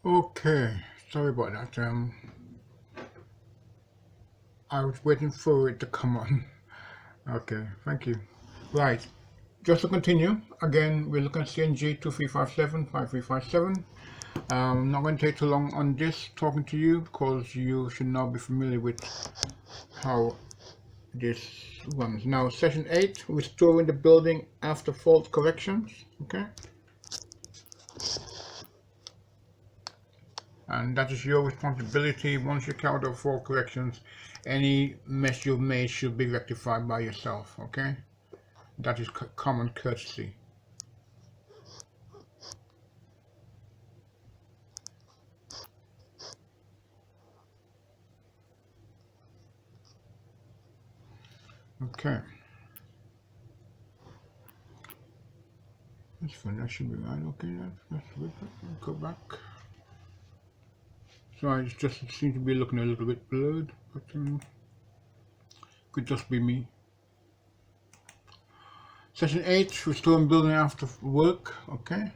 Okay, sorry about that. I was waiting for it to come on. Okay, thank you. Right, just to continue, again, we're looking at CNG 2357-5357. Not going to take too long on this talking to you because you should now be familiar with how this runs. Now, session 8, restoring the building after fault corrections. Okay, and that is your responsibility. Once you carry out fault corrections, any mess you've made should be rectified by yourself. Okay, that is common courtesy. Okay, that's fine. That should be right. Okay, that's good. Go back. Sorry, it just seems to be looking a little bit blurred, but could just be me. Session 8, restoring building after work. Okay.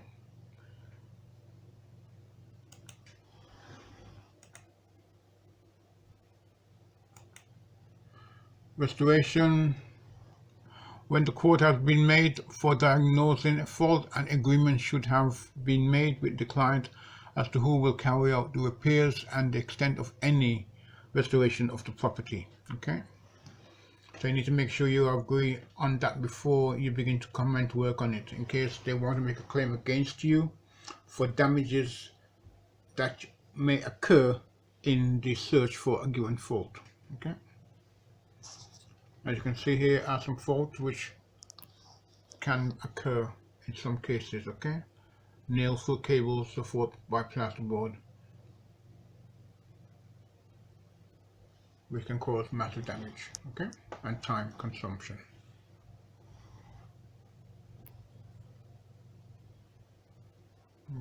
Restoration. When the quote has been made for diagnosing a fault, an agreement should have been made with the client as to who will carry out the repairs and the extent of any restoration of the property. Okay. So you need to make sure you agree on that before you begin to comment work on it, in case they want to make a claim against you for damages that may occur in the search for a given fault. Okay. As you can see, here are some faults which can occur in some cases. Okay. Nail through cables, so forth, by plasterboard, which can cause massive damage. Okay. And time consumption.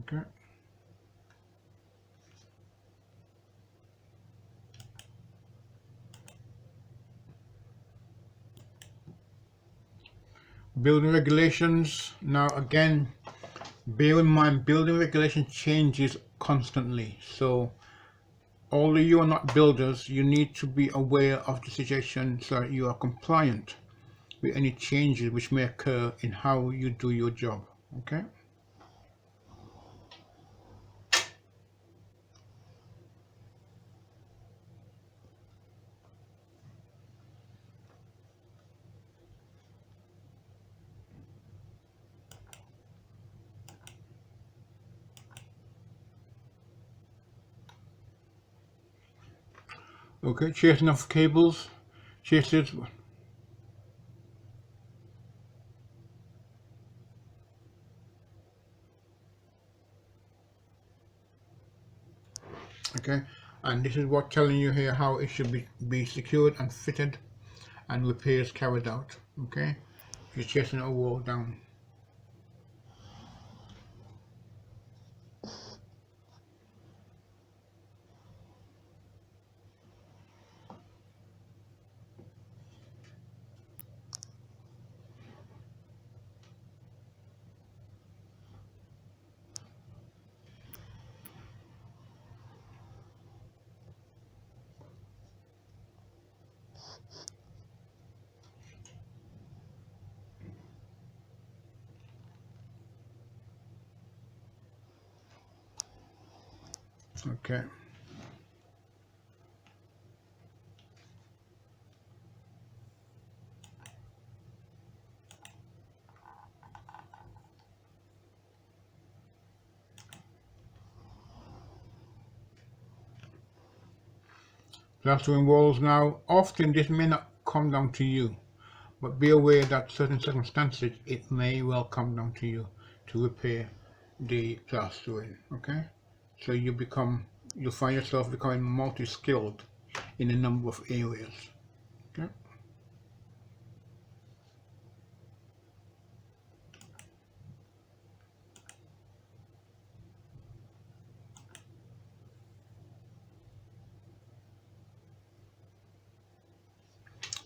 Okay. Building regulations. Now again, bear in mind, building regulation changes constantly. So although you are not builders, you need to be aware of the situation so that you are compliant with any changes which may occur in how you do your job. Okay. Okay, chasing of cables, chases. Okay, and this is what telling you here how it should be secured and fitted and repairs carried out. Okay, you're chasing a wall down. Okay. Plastering walls. Now, often this may not come down to you, but be aware that certain circumstances it may well come down to you to repair the plastering. Okay, so you'll find yourself becoming multi-skilled in a number of areas. Okay.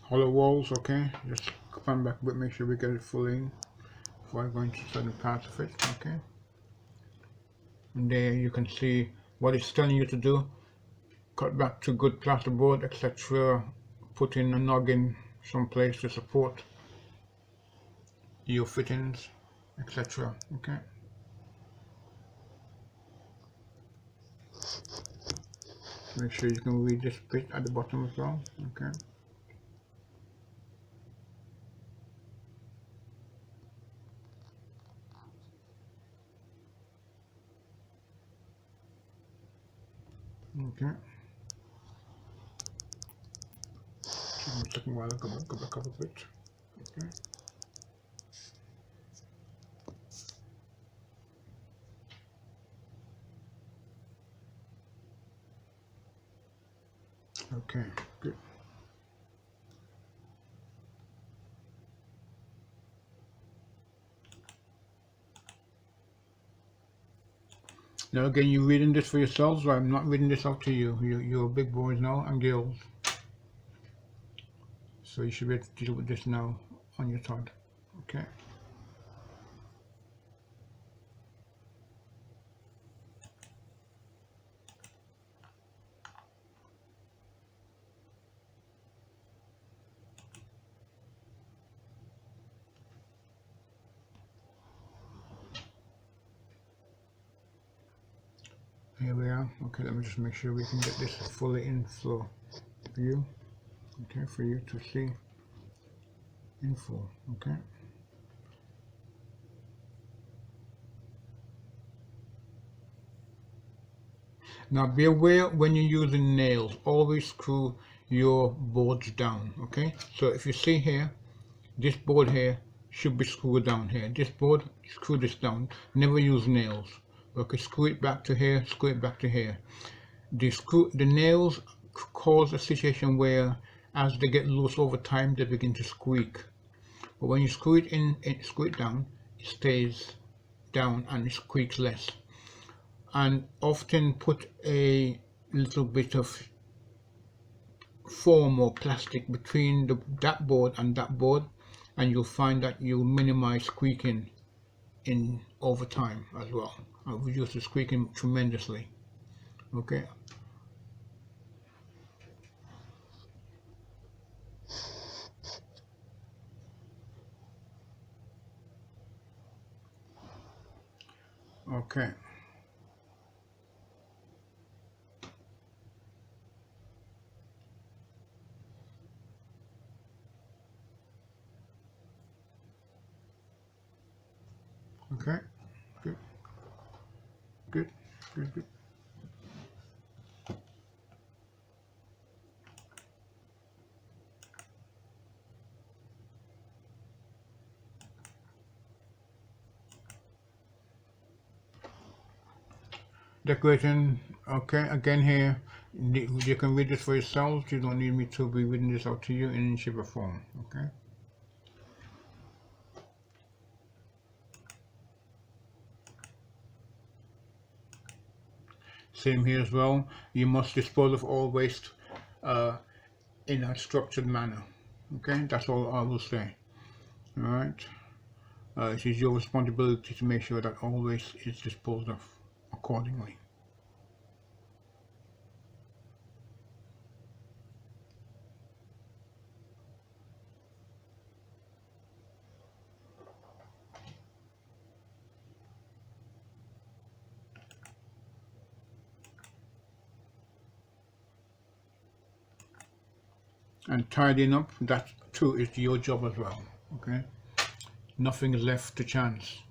Hollow walls. Okay, just come back but make sure we get it full in before I go into certain parts of it. Okay, and there you can see what it's telling you to do. Cut back to good plasterboard, etc. Put in a noggin someplace to support your fittings, etc. Okay. Make sure you can read this bit at the bottom as well. Okay. Okay. Taking a while to go back up a bit. Okay. Okay, good. Now again, you're reading this for yourselves, so I'm not reading this out to you. You're big boys now and girls. So you should be able to deal with this now on your side. Okay. Here we are. Okay, let me just make sure we can get this fully in flow for you. Okay, for you to see in full. Okay. Now be aware when you're using nails, always screw your boards down. Okay, so if you see here, this board here should be screwed down here. This board, screw this down. Never use nails. Okay, screw it back to here, screw it back to here. The nails cause a situation where as they get loose over time, they begin to squeak. But when you screw it in, screw it down, it stays down and it squeaks less. And often put a little bit of foam or plastic between that board and that board, and you'll find that you minimize squeaking in over time as well. I'll reduce the squeaking tremendously. Okay. Okay. Okay. Good. Good. Good. Good. Decorating. Okay. Again here, you can read this for yourselves. You don't need me to be reading this out to you in shape or form. Okay. Same here as well. You must dispose of all waste in a structured manner. Okay, that's all I will say. All right. It is your responsibility to make sure that all waste is disposed of accordingly. And tidying up, that too is your job as well. Okay, nothing is left to chance.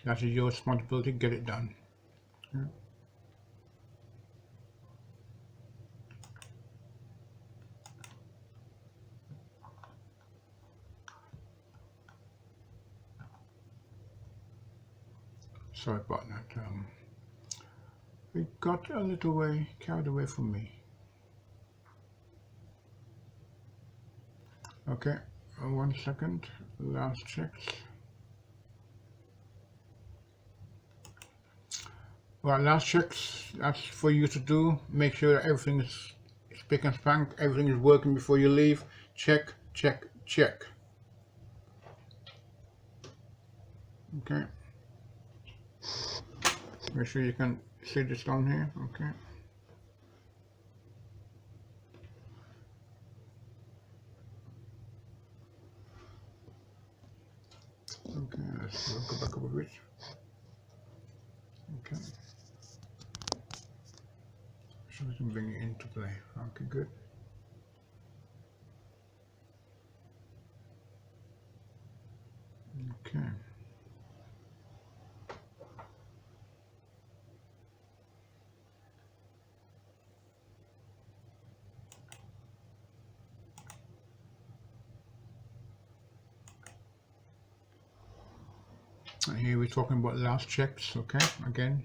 That is your responsibility. Get it done. Yeah. Sorry about that. It got a little way carried away from me. Okay, 1 second. Last checks. Well, last checks, that's for you to do. Make sure that everything is spick and spank, everything is working before you leave. Check, check, check. Okay. Make sure you can See this down here? Okay. Okay, let's go back up a bit. Okay. So we can bring it into play. Okay, good. Okay. And here we're talking about last checks. Okay, again.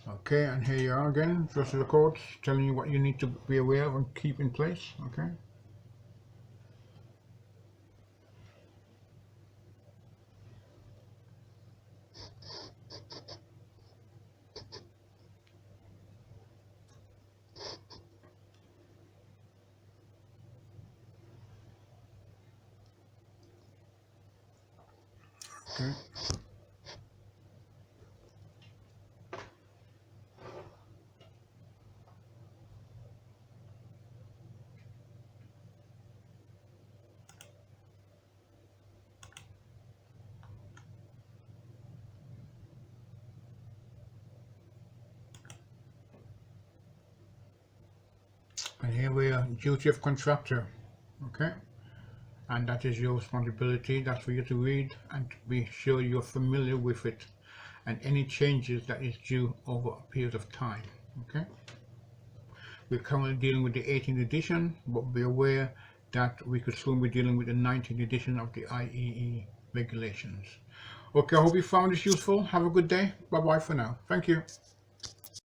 Okay, and here you are again, just the codes telling you what you need to be aware of and keep in place. Okay. Okay. And here we are, duty of contractor. Okay. And that is your responsibility. That's for you to read and to be sure you're familiar with it and any changes that is due over a period of time. Okay. We're currently dealing with the 18th edition, but be aware that we could soon be dealing with the 19th edition of the IEE regulations. Okay, I hope you found this useful. Have a good day. Bye bye for now. Thank you.